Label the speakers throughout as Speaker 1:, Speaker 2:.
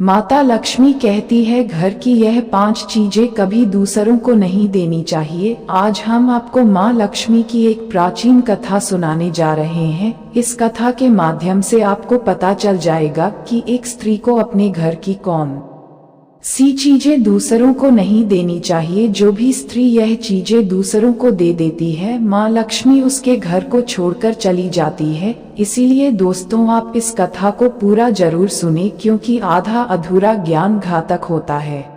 Speaker 1: माता लक्ष्मी कहती है घर की यह 5 चीजें कभी दूसरों को नहीं देनी चाहिए। आज हम आपको माँ लक्ष्मी की एक प्राचीन कथा सुनाने जा रहे हैं। इस कथा के माध्यम से आपको पता चल जाएगा कि एक स्त्री को अपने घर की कौन सी चीजें दूसरों को नहीं देनी चाहिए। जो भी स्त्री यह चीजें दूसरों को दे देती है, माँ लक्ष्मी उसके घर को छोड़कर चली जाती है। इसीलिए दोस्तों, आप इस कथा को पूरा जरूर सुने, क्योंकि आधा अधूरा ज्ञान घातक होता है।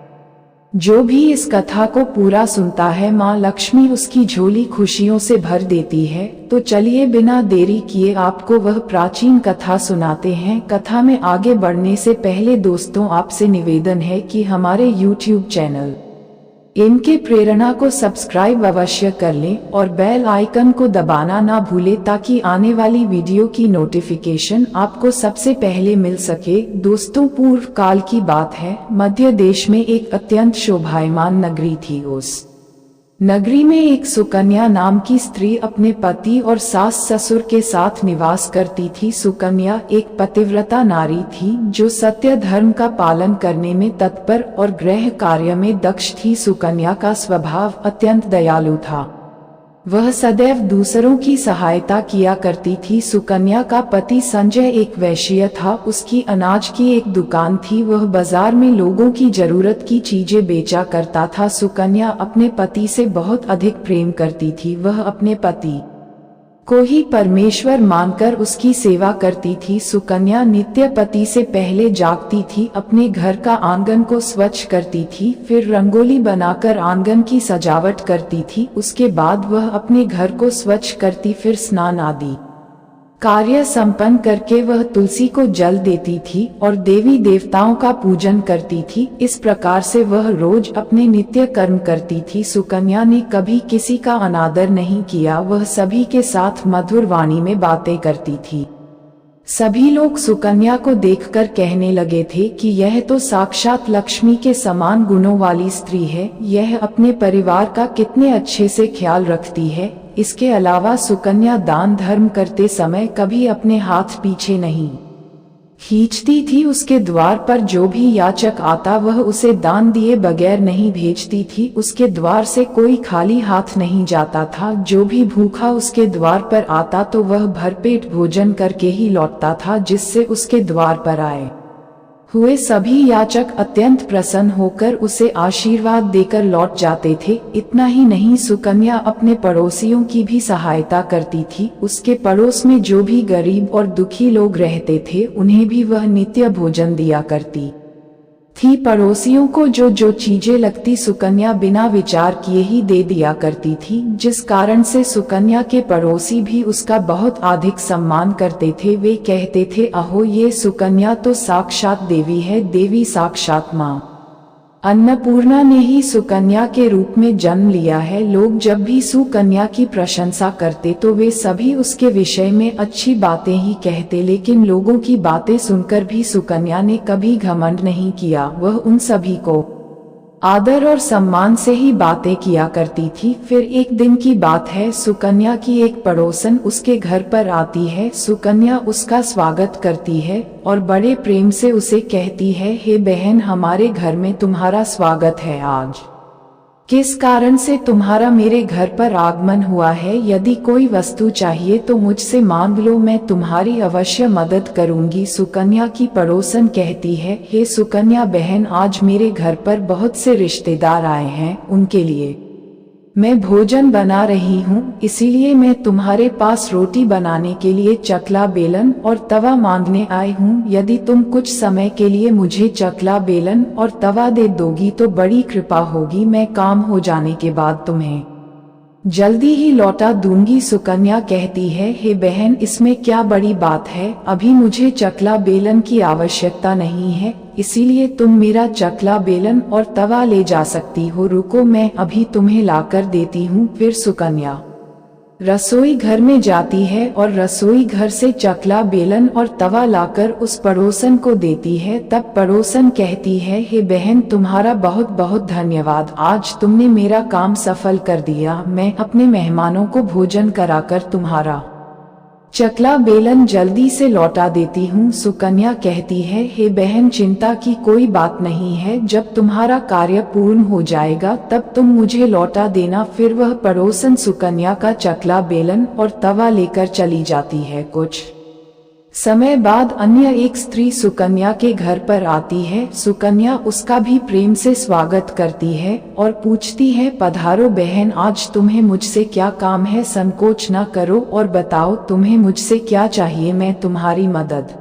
Speaker 1: जो भी इस कथा को पूरा सुनता है, माँ लक्ष्मी उसकी झोली खुशियों से भर देती है। तो चलिए बिना देरी किए आपको वह प्राचीन कथा सुनाते हैं। कथा में आगे बढ़ने से पहले दोस्तों, आपसे निवेदन है कि हमारे YouTube चैनल इनके प्रेरणा को सब्सक्राइब अवश्य कर लें और बेल आइकन को दबाना ना भूलें, ताकि आने वाली वीडियो की नोटिफिकेशन आपको सबसे पहले मिल सके। दोस्तों, पूर्व काल की बात है। मध्य देश में एक अत्यंत शोभायमान नगरी थी। उस नगरी में एक सुकन्या नाम की स्त्री अपने पति और सास ससुर के साथ निवास करती थी। सुकन्या एक पतिव्रता नारी थी, जो सत्य धर्म का पालन करने में तत्पर और गृह कार्य में दक्ष थी। सुकन्या का स्वभाव अत्यंत दयालु था। वह सदैव दूसरों की सहायता किया करती थी। सुकन्या का पति संजय एक वैश्य था। उसकी अनाज की एक दुकान थी। वह बाजार में लोगों की जरूरत की चीजें बेचा करता था। सुकन्या अपने पति से बहुत अधिक प्रेम करती थी। वह अपने पति को ही परमेश्वर मानकर उसकी सेवा करती थी। सुकन्या नित्य पति से पहले जागती थी, अपने घर का आंगन को स्वच्छ करती थी, फिर रंगोली बनाकर आंगन की सजावट करती थी। उसके बाद वह अपने घर को स्वच्छ करती, फिर स्नान आदि कार्य संपन्न करके वह तुलसी को जल देती थी और देवी देवताओं का पूजन करती थी। इस प्रकार से वह रोज अपने नित्य कर्म करती थी। सुकन्या ने कभी किसी का अनादर नहीं किया। वह सभी के साथ मधुर वाणी में बातें करती थी। सभी लोग सुकन्या को देखकर कहने लगे थे कि यह तो साक्षात लक्ष्मी के समान गुणों वाली स्त्री है। यह अपने परिवार का कितने अच्छे से ख्याल रखती है। इसके अलावा सुकन्या दान धर्म करते समय कभी अपने हाथ पीछे नहीं खींचती थी। उसके द्वार पर जो भी याचक आता, वह उसे दान दिए बगैर नहीं भेजती थी। उसके द्वार से कोई खाली हाथ नहीं जाता था। जो भी भूखा उसके द्वार पर आता, तो वह भरपेट भोजन करके ही लौटता था, जिससे उसके द्वार पर आए हुए सभी याचक अत्यंत प्रसन्न होकर उसे आशीर्वाद देकर लौट जाते थे। इतना ही नहीं, सुकन्या अपने पड़ोसियों की भी सहायता करती थी। उसके पड़ोस में जो भी गरीब और दुखी लोग रहते थे, उन्हें भी वह नित्य भोजन दिया करती थी। पड़ोसियों को जो जो चीजें लगती, सुकन्या बिना विचार किए ही दे दिया करती थी, जिस कारण से सुकन्या के पड़ोसी भी उसका बहुत अधिक सम्मान करते थे। वे कहते थे, अहो, ये सुकन्या तो साक्षात देवी है, देवी साक्षात माँ अन्नपूर्णा ने ही सुकन्या के रूप में जन्म लिया है। लोग जब भी सुकन्या की प्रशंसा करते, तो वे सभी उसके विषय में अच्छी बातें ही कहते, लेकिन लोगों की बातें सुनकर भी सुकन्या ने कभी घमंड नहीं किया। वह उन सभी को आदर और सम्मान से ही बातें किया करती थी। फिर एक दिन की बात है, सुकन्या की एक पड़ोसन उसके घर पर आती है। सुकन्या उसका स्वागत करती है और बड़े प्रेम से उसे कहती है, हे बहन, हमारे घर में तुम्हारा स्वागत है। आज किस कारण से तुम्हारा मेरे घर पर आगमन हुआ है? यदि कोई वस्तु चाहिए तो मुझसे मांग लो, मैं तुम्हारी अवश्य मदद करूंगी। सुकन्या की पड़ोसन कहती है, हे सुकन्या बहन, आज मेरे घर पर बहुत से रिश्तेदार आए हैं, उनके लिए मैं भोजन बना रही हूँ, इसीलिए मैं तुम्हारे पास रोटी बनाने के लिए चकला बेलन और तवा मांगने आई हूँ। यदि तुम कुछ समय के लिए मुझे चकला बेलन और तवा दे दोगी तो बड़ी कृपा होगी। मैं काम हो जाने के बाद तुम्हें जल्दी ही लौटा दूंगी। सुकन्या कहती है, हे बहन, इसमें क्या बड़ी बात है? अभी मुझे चकला बेलन की आवश्यकता नहीं है, इसीलिए तुम मेरा चकला बेलन और तवा ले जा सकती हो। रुको, मैं अभी तुम्हें लाकर देती हूँ। फिर सुकन्या रसोई घर में जाती है और रसोई घर से चकला बेलन और तवा लाकर उस पड़ोसन को देती है। तब पड़ोसन कहती है, हे बहन, तुम्हारा बहुत बहुत धन्यवाद। आज तुमने मेरा काम सफल कर दिया। मैं अपने मेहमानों को भोजन कराकर तुम्हारा चकला बेलन जल्दी से लौटा देती हूँ। सुकन्या कहती है, हे बहन, चिंता की कोई बात नहीं है, जब तुम्हारा कार्य पूर्ण हो जाएगा तब तुम मुझे लौटा देना। फिर वह पड़ोसन सुकन्या का चकला बेलन और तवा लेकर चली जाती है। कुछ समय बाद अन्य एक स्त्री सुकन्या के घर पर आती है। सुकन्या उसका भी प्रेम से स्वागत करती है और पूछती है, पधारो बहन, आज तुम्हें मुझसे क्या काम है? संकोच न करो और बताओ तुम्हें मुझसे क्या चाहिए, मैं तुम्हारी मदद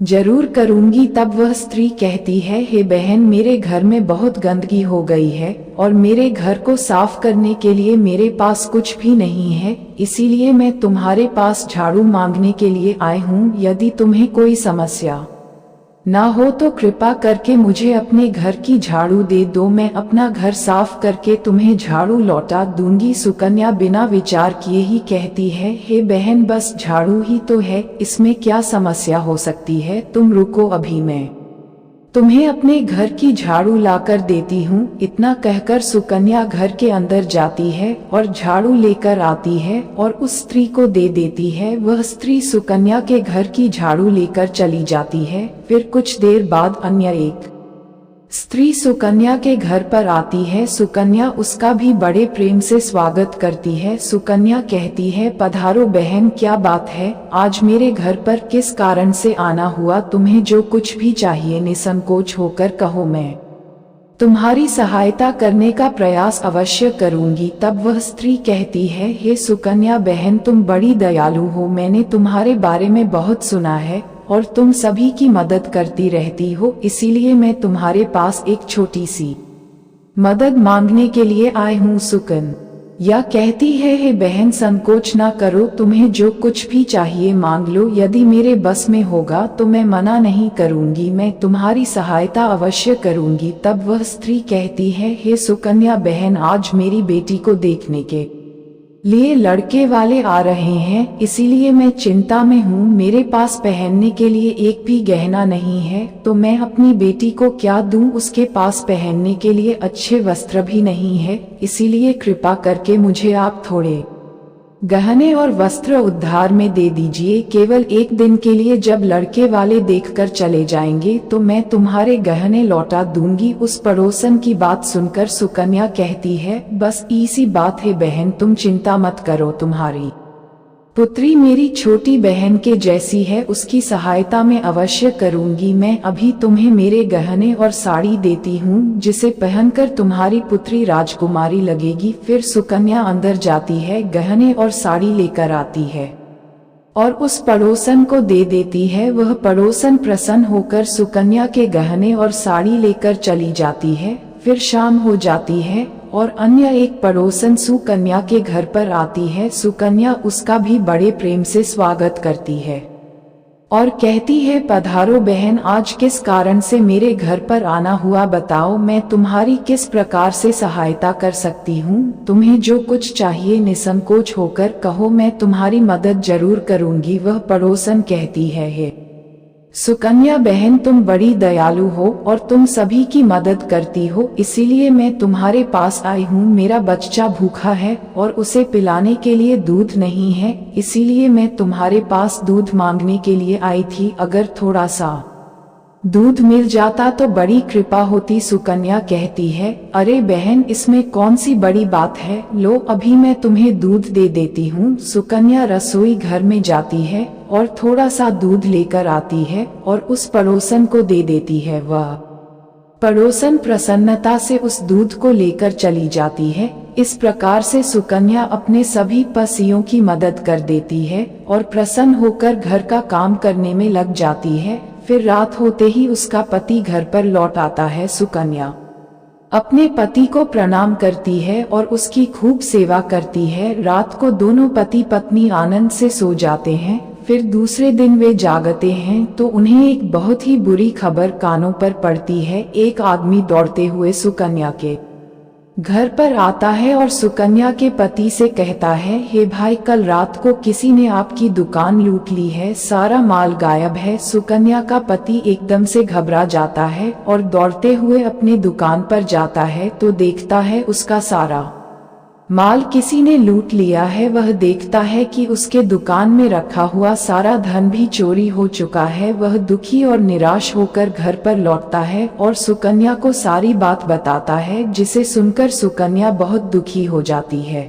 Speaker 1: जरूर करूंगी। तब वह स्त्री कहती है, हे बहन, मेरे घर में बहुत गंदगी हो गई है और मेरे घर को साफ करने के लिए मेरे पास कुछ भी नहीं है, इसीलिए मैं तुम्हारे पास झाड़ू मांगने के लिए आई हूँ। यदि तुम्हें कोई समस्या ना हो तो कृपा करके मुझे अपने घर की झाड़ू दे दो, मैं अपना घर साफ करके तुम्हें झाड़ू लौटा दूंगी। सुकन्या बिना विचार किए ही कहती है, हे बहन, बस झाड़ू ही तो है, इसमें क्या समस्या हो सकती है? तुम रुको, अभी मैं तुम्हें अपने घर की झाड़ू लाकर देती हूँ। इतना कहकर सुकन्या घर के अंदर जाती है और झाड़ू लेकर आती है और उस स्त्री को दे देती है। वह स्त्री सुकन्या के घर की झाड़ू लेकर चली जाती है। फिर कुछ देर बाद अन्य एक स्त्री सुकन्या के घर पर आती है। सुकन्या उसका भी बड़े प्रेम से स्वागत करती है। सुकन्या कहती है, पधारो बहन, क्या बात है? आज मेरे घर पर किस कारण से आना हुआ? तुम्हें जो कुछ भी चाहिए निसंकोच होकर कहो, मैं तुम्हारी सहायता करने का प्रयास अवश्य करूंगी। तब वह स्त्री कहती है, हे सुकन्या बहन, तुम बड़ी दयालु हो, मैंने तुम्हारे बारे में बहुत सुना है और तुम सभी की मदद करती रहती हो, इसीलिए मैं तुम्हारे पास एक छोटी सी मदद मांगने के लिए आई हूँ। सुकन्या कहती है, हे बहन, संकोच ना करो, तुम्हें जो कुछ भी चाहिए मांग लो, यदि मेरे बस में होगा तो मैं मना नहीं करूंगी, मैं तुम्हारी सहायता अवश्य करूंगी। तब वह स्त्री कहती है, हे सुकन्या बहन, आज मेरी बेटी को देखने के लिए लड़के वाले आ रहे हैं, इसीलिए मैं चिंता में हूँ। मेरे पास पहनने के लिए एक भी गहना नहीं है, तो मैं अपनी बेटी को क्या दूँ? उसके पास पहनने के लिए अच्छे वस्त्र भी नहीं है, इसीलिए कृपा करके मुझे आप थोड़े गहने और वस्त्र उधार में दे दीजिए। केवल एक दिन के लिए, जब लड़के वाले देखकर चले जाएंगे तो मैं तुम्हारे गहने लौटा दूंगी। उस पड़ोसन की बात सुनकर सुकन्या कहती है, बस इसी बात है बहन, तुम चिंता मत करो, तुम्हारी पुत्री मेरी छोटी बहन के जैसी है, उसकी सहायता मैं अवश्य करूंगी। मैं अभी तुम्हें मेरे गहने और साड़ी देती हूँ, जिसे पहनकर तुम्हारी पुत्री राजकुमारी लगेगी। फिर सुकन्या अंदर जाती है, गहने और साड़ी लेकर आती है और उस पड़ोसन को दे देती है। वह पड़ोसन प्रसन्न होकर सुकन्या के गहने और साड़ी लेकर चली जाती है। फिर शाम हो जाती है और अन्य एक पड़ोसन सुकन्या के घर पर आती है। सुकन्या उसका भी बड़े प्रेम से स्वागत करती है और कहती है, पधारो बहन, आज किस कारण से मेरे घर पर आना हुआ? बताओ, मैं तुम्हारी किस प्रकार से सहायता कर सकती हूँ? तुम्हें जो कुछ चाहिए निसंकोच होकर कहो, मैं तुम्हारी मदद जरूर करूंगी। वह पड़ोसन कहती है, हे सुकन्या बहन, तुम बड़ी दयालु हो और तुम सभी की मदद करती हो, इसीलिए मैं तुम्हारे पास आई हूँ। मेरा बच्चा भूखा है और उसे पिलाने के लिए दूध नहीं है, इसीलिए मैं तुम्हारे पास दूध मांगने के लिए आई थी। अगर थोड़ा सा दूध मिल जाता तो बड़ी कृपा होती। सुकन्या कहती है, अरे बहन, इसमें कौन सी बड़ी बात है, लो अभी मैं तुम्हें दूध दे देती हूँ। सुकन्या रसोई घर में जाती है और थोड़ा सा दूध लेकर आती है और उस पड़ोसन को दे देती है। वह पड़ोसन प्रसन्नता से उस दूध को लेकर चली जाती है। इस प्रकार से सुकन्या अपने सभी पड़ोसियों की मदद कर देती है और प्रसन्न होकर घर का काम करने में लग जाती है। फिर रात होते ही उसका पति घर पर लौट आता है। सुकन्या अपने पति को प्रणाम करती है और उसकी खूब सेवा करती है। रात को दोनों पति पत्नी आनंद से सो जाते हैं। फिर दूसरे दिन वे जागते हैं तो उन्हें एक बहुत ही बुरी खबर कानों पर पड़ती है। एक आदमी दौड़ते हुए सुकन्या के घर पर आता है और सुकन्या के पति से कहता है, हे भाई, कल रात को किसी ने आपकी दुकान लूट ली है, सारा माल गायब है। सुकन्या का पति एकदम से घबरा जाता है और दौड़ते हुए अपने दुकान पर जाता है तो देखता है उसका सारा माल किसी ने लूट लिया है। वह देखता है कि उसके दुकान में रखा हुआ सारा धन भी चोरी हो चुका है। वह दुखी और निराश होकर घर पर लौटता है और सुकन्या को सारी बात बताता है, जिसे सुनकर सुकन्या बहुत दुखी हो जाती है।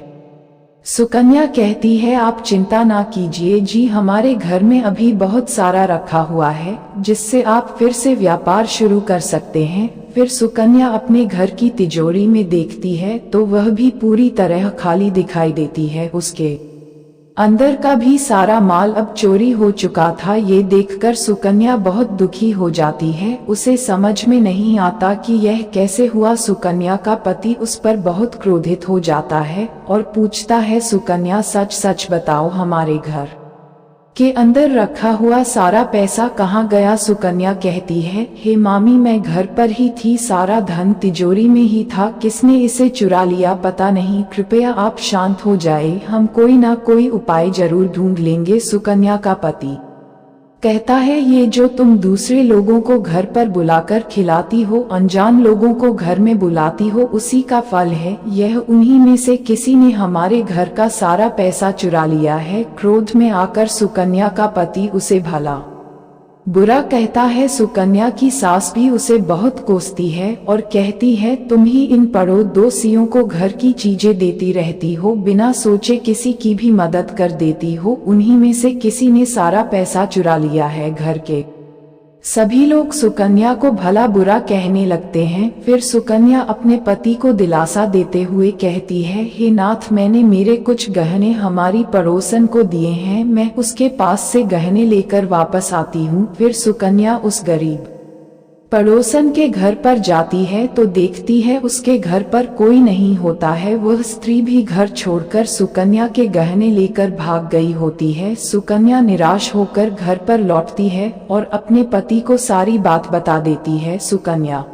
Speaker 1: सुकन्या कहती है, आप चिंता ना कीजिए जी, हमारे घर में अभी बहुत सारा रखा हुआ है जिससे आप फिर से व्यापार शुरू कर सकते हैं। फिर सुकन्या अपने घर की तिजोरी में देखती है तो वह भी पूरी तरह खाली दिखाई देती है। उसके अंदर का भी सारा माल अब चोरी हो चुका था। ये देखकर सुकन्या बहुत दुखी हो जाती है। उसे समझ में नहीं आता कि यह कैसे हुआ। सुकन्या का पति उस पर बहुत क्रोधित हो जाता है और पूछता है, सुकन्या सच सच बताओ, हमारे घर के अंदर रखा हुआ सारा पैसा कहाँ गया? सुकन्या कहती है, हे मामी, मैं घर पर ही थी, सारा धन तिजोरी में ही था, किसने इसे चुरा लिया पता नहीं। कृपया आप शांत हो जाए, हम कोई ना कोई उपाय जरूर ढूंढ लेंगे। सुकन्या का पति कहता है, ये जो तुम दूसरे लोगों को घर पर बुलाकर खिलाती हो, अनजान लोगों को घर में बुलाती हो, उसी का फल है। यह उन्हीं में से किसी ने हमारे घर का सारा पैसा चुरा लिया है। क्रोध में आकर सुकन्या का पति उसे भला बुरा कहता है। सुकन्या की सास भी उसे बहुत कोसती है और कहती है, तुम ही इन पड़ोसियों को घर की चीजें देती रहती हो, बिना सोचे किसी की भी मदद कर देती हो। उन्हीं में से किसी ने सारा पैसा चुरा लिया है। घर के सभी लोग सुकन्या को भला बुरा कहने लगते हैं। फिर सुकन्या अपने पति को दिलासा देते हुए कहती है, हे नाथ, मैंने मेरे कुछ गहने हमारी पड़ोसन को दिए हैं, मैं उसके पास से गहने लेकर वापस आती हूँ। फिर सुकन्या उस गरीब पड़ोसन के घर पर जाती है तो देखती है उसके घर पर कोई नहीं होता है। वह स्त्री भी घर छोड़कर सुकन्या के गहने लेकर भाग गई होती है। सुकन्या निराश होकर घर पर लौटती है और अपने पति को सारी बात बता देती है। सुकन्या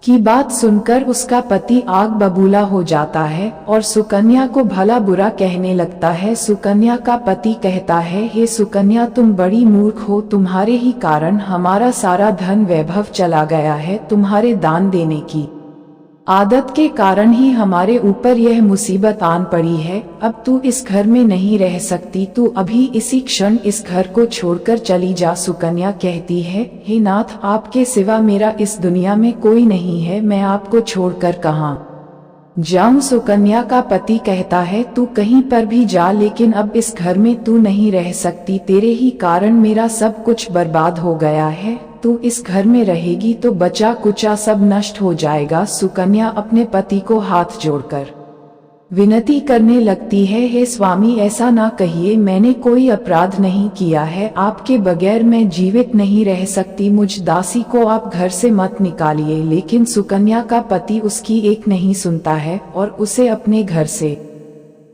Speaker 1: की बात सुनकर उसका पति आग बबूला हो जाता है और सुकन्या को भला बुरा कहने लगता है। सुकन्या का पति कहता है, हे सुकन्या, तुम बड़ी मूर्ख हो, तुम्हारे ही कारण हमारा सारा धन वैभव चला गया है। तुम्हारे दान देने की आदत के कारण ही हमारे ऊपर यह मुसीबत आन पड़ी है। अब तू इस घर में नहीं रह सकती, तू अभी इसी क्षण इस घर को छोड़कर चली जा। सुकन्या कहती है, हे नाथ, आपके सिवा मेरा इस दुनिया में कोई नहीं है, मैं आपको छोड़कर कहाँ जाऊं? सुकन्या का पति कहता है, तू कहीं पर भी जा, लेकिन अब इस घर में तू नहीं रह सकती। तेरे ही कारण मेरा सब कुछ बर्बाद हो गया है। तू इस घर में रहेगी तो बचा कुचा सब नष्ट हो जाएगा। सुकन्या अपने पति को हाथ जोड़कर विनती करने लगती है, हे स्वामी, ऐसा ना कहिए, मैंने कोई अपराध नहीं किया है, आपके बगैर मैं जीवित नहीं रह सकती, मुझ दासी को आप घर से मत निकालिए। लेकिन सुकन्या का पति उसकी एक नहीं सुनता है और उसे अपने घर से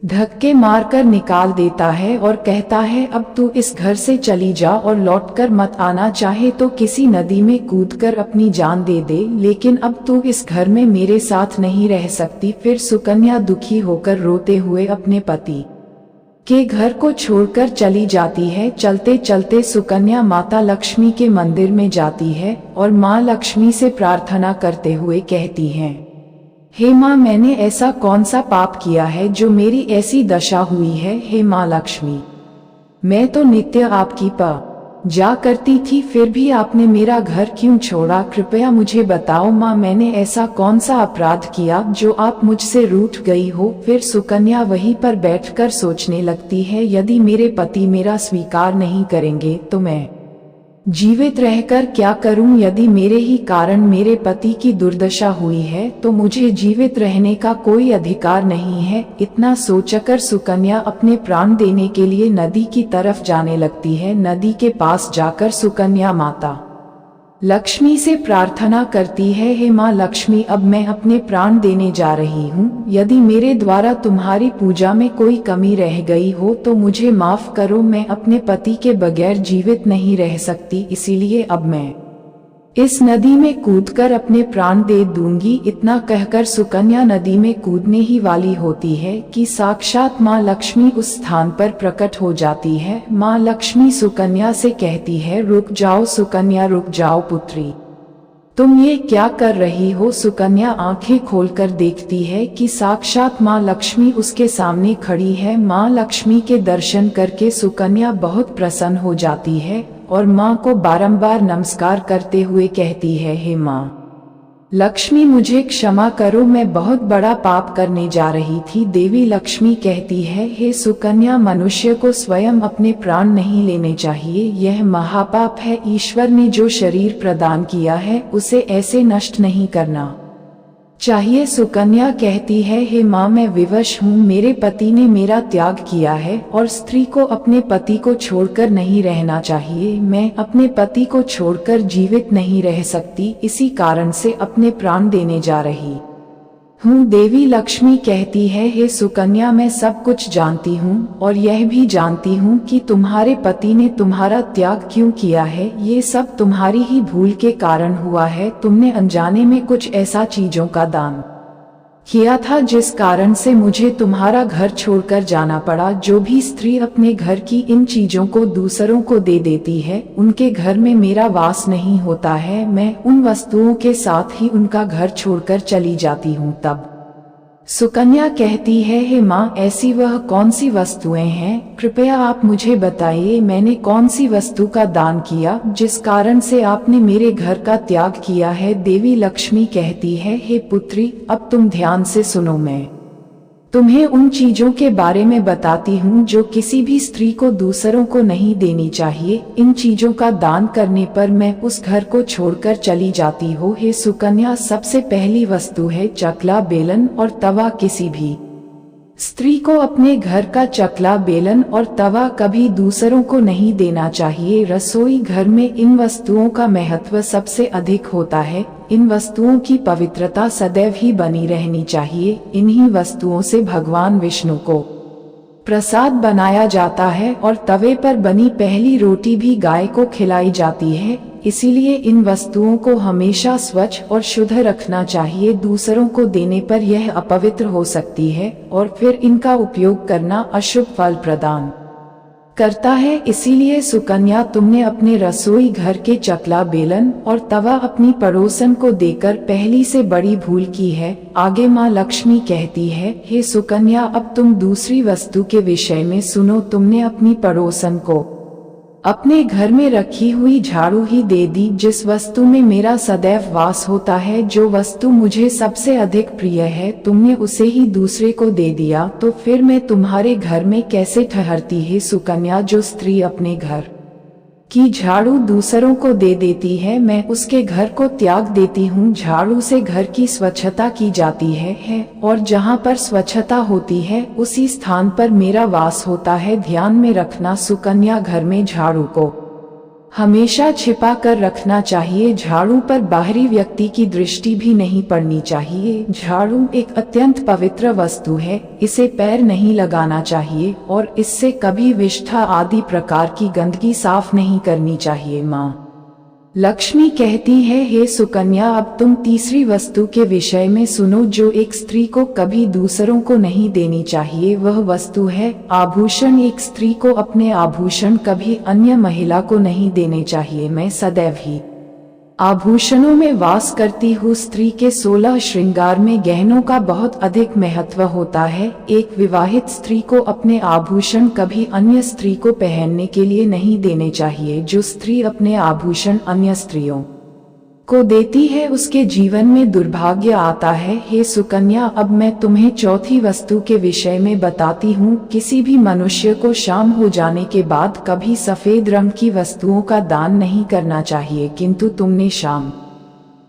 Speaker 1: धक्के मारकर निकाल देता है और कहता है, अब तू इस घर से चली जा और लौटकर मत आना, चाहे तो किसी नदी में कूदकर अपनी जान दे दे, लेकिन अब तू इस घर में मेरे साथ नहीं रह सकती। फिर सुकन्या दुखी होकर रोते हुए अपने पति के घर को छोड़कर चली जाती है। चलते चलते सुकन्या माता लक्ष्मी के मंदिर में जाती है और माँ लक्ष्मी से प्रार्थना करते हुए कहती है, हे माँ, मैंने ऐसा कौन सा पाप किया है जो मेरी ऐसी दशा हुई है? हे माँ लक्ष्मी, मैं तो नित्य आपकी पूजा करती थी, फिर भी आपने मेरा घर क्यों छोड़ा? कृपया मुझे बताओ माँ, मैंने ऐसा कौन सा अपराध किया जो आप मुझसे रूठ गई हो? फिर सुकन्या वहीं पर बैठकर सोचने लगती है, यदि मेरे पति मेरा स्वीकार नहीं करेंगे तो मैं जीवित रहकर क्या करूं? यदि मेरे ही कारण मेरे पति की दुर्दशा हुई है तो मुझे जीवित रहने का कोई अधिकार नहीं है। इतना सोचकर सुकन्या अपने प्राण देने के लिए नदी की तरफ जाने लगती है। नदी के पास जाकर सुकन्या माता लक्ष्मी से प्रार्थना करती है, हे माँ लक्ष्मी, अब मैं अपने प्राण देने जा रही हूँ। यदि मेरे द्वारा तुम्हारी पूजा में कोई कमी रह गई हो तो मुझे माफ करो। मैं अपने पति के बगैर जीवित नहीं रह सकती, इसीलिए अब मैं इस नदी में कूदकर अपने प्राण दे दूंगी। इतना कहकर सुकन्या नदी में कूदने ही वाली होती है कि साक्षात माँ लक्ष्मी उस स्थान पर प्रकट हो जाती है। माँ लक्ष्मी सुकन्या से कहती है, रुक जाओ सुकन्या, रुक जाओ पुत्री, तुम ये क्या कर रही हो? सुकन्या आंखें खोलकर देखती है कि साक्षात माँ लक्ष्मी उसके सामने खड़ी है। माँ लक्ष्मी के दर्शन करके सुकन्या बहुत प्रसन्न हो जाती है और माँ को बारंबार नमस्कार करते हुए कहती है, हे माँ लक्ष्मी, मुझे क्षमा करो, मैं बहुत बड़ा पाप करने जा रही थी। देवी लक्ष्मी कहती है, हे सुकन्या, मनुष्य को स्वयं अपने प्राण नहीं लेने चाहिए, यह महापाप है। ईश्वर ने जो शरीर प्रदान किया है उसे ऐसे नष्ट नहीं करना चाहिए। सुकन्या कहती है, हे माँ, मैं विवश हूँ, मेरे पति ने मेरा त्याग किया है और स्त्री को अपने पति को छोड़कर नहीं रहना चाहिए। मैं अपने पति को छोड़कर जीवित नहीं रह सकती, इसी कारण से अपने प्राण देने जा रही हूँ। देवी लक्ष्मी कहती है, हे सुकन्या, मैं सब कुछ जानती हूँ और यह भी जानती हूँ कि तुम्हारे पति ने तुम्हारा त्याग क्यों किया है। ये सब तुम्हारी ही भूल के कारण हुआ है। तुमने अनजाने में कुछ ऐसा चीजों का दान किया था जिस कारण से मुझे तुम्हारा घर छोड़कर जाना पड़ा। जो भी स्त्री अपने घर की इन चीजों को दूसरों को दे देती है, उनके घर में मेरा वास नहीं होता है। मैं उन वस्तुओं के साथ ही उनका घर छोड़कर चली जाती हूँ। तब सुकन्या कहती है, हे माँ, ऐसी वह कौन सी वस्तुएं हैं? कृपया आप मुझे बताइए, मैंने कौन सी वस्तु का दान किया जिस कारण से आपने मेरे घर का त्याग किया है? देवी लक्ष्मी कहती है, हे पुत्री, अब तुम ध्यान से सुनो, मैं तुम्हें उन चीजों के बारे में बताती हूँ जो किसी भी स्त्री को दूसरों को नहीं देनी चाहिए। इन चीजों का दान करने पर मैं उस घर को छोड़कर चली जाती हूँ। हे सुकन्या, सबसे पहली वस्तु है चकला, बेलन और तवा। किसी भी स्त्री को अपने घर का चकला, बेलन और तवा कभी दूसरों को नहीं देना चाहिए। रसोई घर में इन वस्तुओं का महत्व सबसे अधिक होता है। इन वस्तुओं की पवित्रता सदैव ही बनी रहनी चाहिए। इन्हीं वस्तुओं से भगवान विष्णु को प्रसाद बनाया जाता है और तवे पर बनी पहली रोटी भी गाय को खिलाई जाती है। इसीलिए इन वस्तुओं को हमेशा स्वच्छ और शुद्ध रखना चाहिए। दूसरों को देने पर यह अपवित्र हो सकती है और फिर इनका उपयोग करना अशुभ फल प्रदान करता है। इसीलिए सुकन्या, तुमने अपने रसोई घर के चकला, बेलन और तवा अपनी पड़ोसन को देकर पहली से बड़ी भूल की है। आगे माँ लक्ष्मी कहती है, हे सुकन्या, अब तुम दूसरी वस्तु के विषय में सुनो। तुमने अपनी पड़ोसन को अपने घर में रखी हुई झाड़ू ही दे दी, जिस वस्तु में मेरा सदैव वास होता है, जो वस्तु मुझे सबसे अधिक प्रिय है, तुमने उसे ही दूसरे को दे दिया, तो फिर मैं तुम्हारे घर में कैसे ठहरती है? सुकन्या, जो स्त्री अपने घर की झाड़ू दूसरों को दे देती है, मैं उसके घर को त्याग देती हूँ। झाड़ू से घर की स्वच्छता की जाती है और जहाँ पर स्वच्छता होती है उसी स्थान पर मेरा वास होता है। ध्यान में रखना सुकन्या, घर में झाड़ू को हमेशा छिपा कर रखना चाहिए। झाड़ू पर बाहरी व्यक्ति की दृष्टि भी नहीं पड़नी चाहिए। झाड़ू एक अत्यंत पवित्र वस्तु है, इसे पैर नहीं लगाना चाहिए और इससे कभी विष्ठा आदि प्रकार की गंदगी साफ नहीं करनी चाहिए। माँ लक्ष्मी कहती है, हे सुकन्या, अब तुम तीसरी वस्तु के विषय में सुनो जो एक स्त्री को कभी दूसरों को नहीं देनी चाहिए। वह वस्तु है आभूषण। एक स्त्री को अपने आभूषण कभी अन्य महिला को नहीं देने चाहिए। मैं सदैव ही आभूषणों में वास करती हूँ। स्त्री के 16 श्रृंगार में गहनों का बहुत अधिक महत्व होता है। एक विवाहित स्त्री को अपने आभूषण कभी अन्य स्त्री को पहनने के लिए नहीं देने चाहिए। जो स्त्री अपने आभूषण अन्य स्त्रियों को देती है उसके जीवन में दुर्भाग्य आता है। हे सुकन्या, अब मैं तुम्हें चौथी वस्तु के विषय में बताती हूँ। किसी भी मनुष्य को शाम हो जाने के बाद कभी सफेद रंग की वस्तुओं का दान नहीं करना चाहिए, किंतु तुमने शाम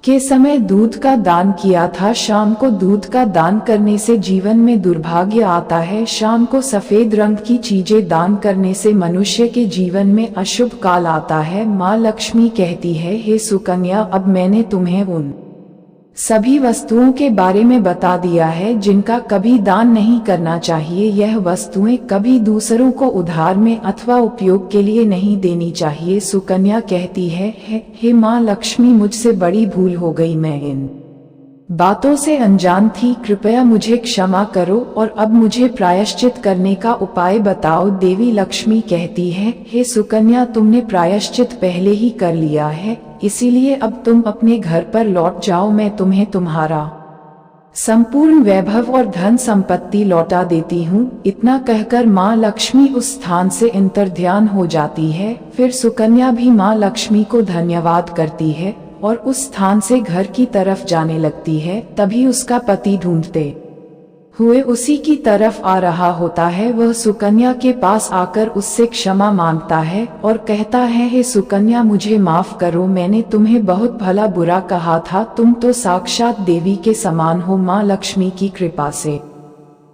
Speaker 1: के समय दूध का दान किया था। शाम को दूध का दान करने से जीवन में दुर्भाग्य आता है। शाम को सफेद रंग की चीजें दान करने से मनुष्य के जीवन में अशुभ काल आता है। माँ लक्ष्मी कहती है, हे सुकन्या, अब मैंने तुम्हें उन सभी वस्तुओं के बारे में बता दिया है जिनका कभी दान नहीं करना चाहिए। यह वस्तुएं कभी दूसरों को उधार में अथवा उपयोग के लिए नहीं देनी चाहिए। सुकन्या कहती है, हे माँ लक्ष्मी, मुझसे बड़ी भूल हो गई, मैं इन बातों से अनजान थी, कृपया मुझे क्षमा करो और अब मुझे प्रायश्चित करने का उपाय बताओ। देवी लक्ष्मी कहती है, हे सुकन्या, तुमने प्रायश्चित पहले ही कर लिया है, इसीलिए अब तुम अपने घर पर लौट जाओ, मैं तुम्हें तुम्हारा संपूर्ण वैभव और धन संपत्ति लौटा देती हूँ। इतना कहकर माँ लक्ष्मी उस स्थान से अंतर्ध्यान हो जाती है। फिर सुकन्या भी माँ लक्ष्मी को धन्यवाद करती है और उस स्थान से घर की तरफ जाने लगती है। तभी उसका पति ढूंढते हुए उसी की तरफ आ रहा होता है। वह सुकन्या के पास आकर उससे क्षमा मांगता है और कहता है, हे सुकन्या, मुझे माफ करो, मैंने तुम्हें बहुत भला बुरा कहा था। तुम तो साक्षात देवी के समान हो। माँ लक्ष्मी की कृपा से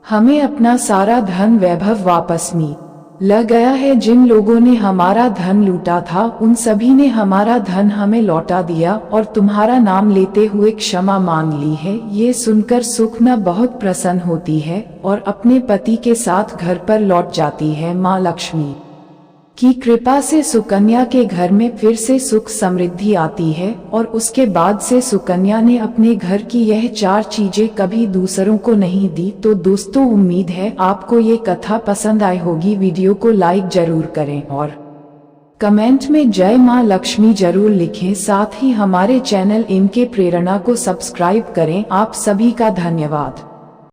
Speaker 1: हमें अपना सारा धन वैभव वापस मिल गया है। जिन लोगों ने हमारा धन लूटा था उन सभी ने हमारा धन हमें लौटा दिया और तुम्हारा नाम लेते हुए क्षमा मांग ली है। ये सुनकर सुकन्या बहुत प्रसन्न होती है और अपने पति के साथ घर पर लौट जाती है। माँ लक्ष्मी की कृपा से सुकन्या के घर में फिर से सुख समृद्धि आती है और उसके बाद से सुकन्या ने अपने घर की यह 4 चीजें कभी दूसरों को नहीं दी। तो दोस्तों, उम्मीद है आपको ये कथा पसंद आई होगी। वीडियो को लाइक जरूर करें और कमेंट में जय माँ लक्ष्मी जरूर लिखें। साथ ही हमारे चैनल इनके प्रेरणा को सब्सक्राइब करें। आप सभी का धन्यवाद।